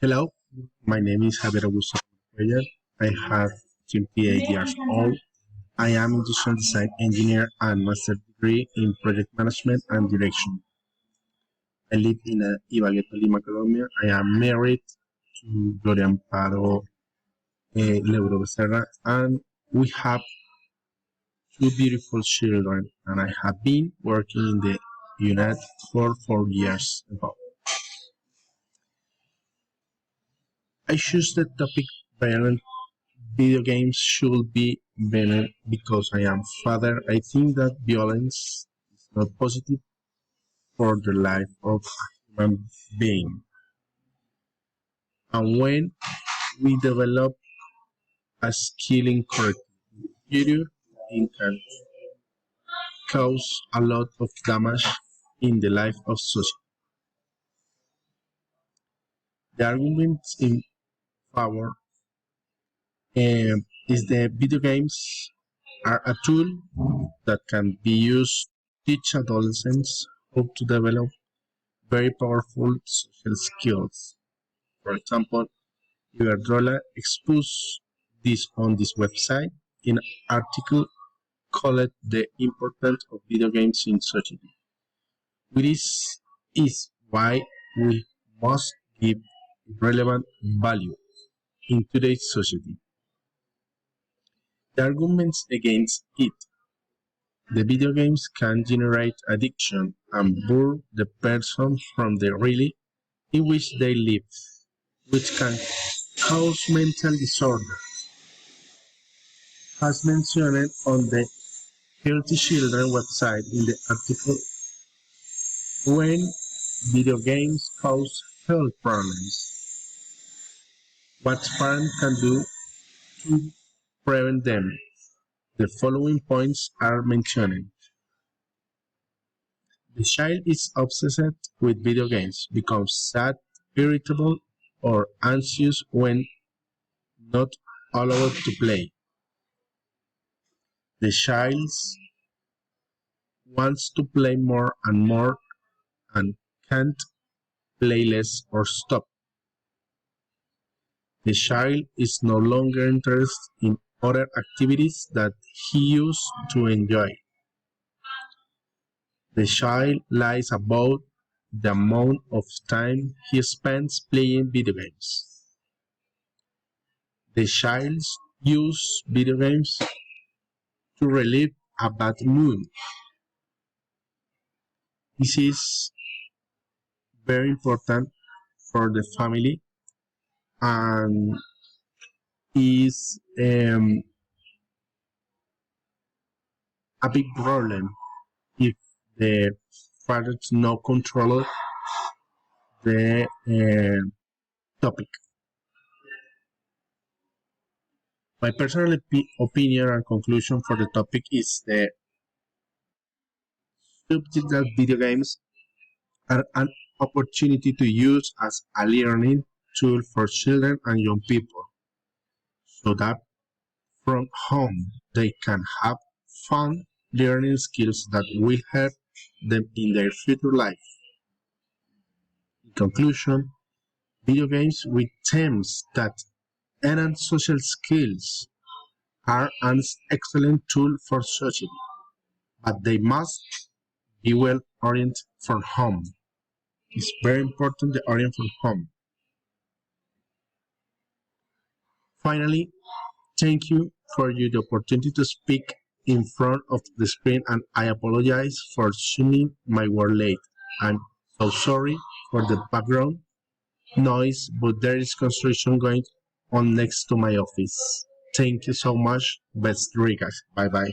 Hello, my name is Javier Augusto Cuellar. I have 28 years old. I am industrial design engineer and master degree in project management and direction. I live in Ibagué, Tolima, Colombia. I am married to Gloria Amparo Leuro Becerra, and we have two beautiful children. And I have been working in the United for 4 years ago. I choose the topic violent video games should be banned because I am father. I think that violence is not positive for the life of a human being. And when we develop a skill in correct behavior, it can cause a lot of damage in the life of society. The argument in favor is the video games are a tool that can be used to teach adolescents how to develop very powerful social skills. For example, Iberdrola exposed this on this website in an article called The Importance of Video Games in Society, which is why we must give relevant value in today's society. The arguments against it: the video games can generate addiction and burn the person from the reality in which they live, which can cause mental disorder. As mentioned on the Healthy Children website in the article, when video games cause health problems, what parents can do to prevent them. The following points are mentioned. The child is obsessed with video games, becomes sad, irritable, or anxious when not allowed to play. The child wants to play more and more and can't play less or stop. The child is no longer interested in other activities that he used to enjoy. The child lies about the amount of time he spends playing video games. The child uses video games to relieve a bad mood. This is very important for the family and is a big problem if the fathers not control the topic. My personal opinion and conclusion for the topic is the subject that video games are an opportunity to use as a learning tool for children and young people, so that from home they can have fun learning skills that will help them in their future life. In conclusion, video games with themes that enhance social skills are an excellent tool for society, but they must be well oriented from home. It's very important the orient from home. Finally, thank you for the opportunity to speak in front of the screen, and I apologize for tuning my word late. I'm so sorry for the background noise, but there is construction going on next to my office. Thank you so much. Best regards. Bye bye.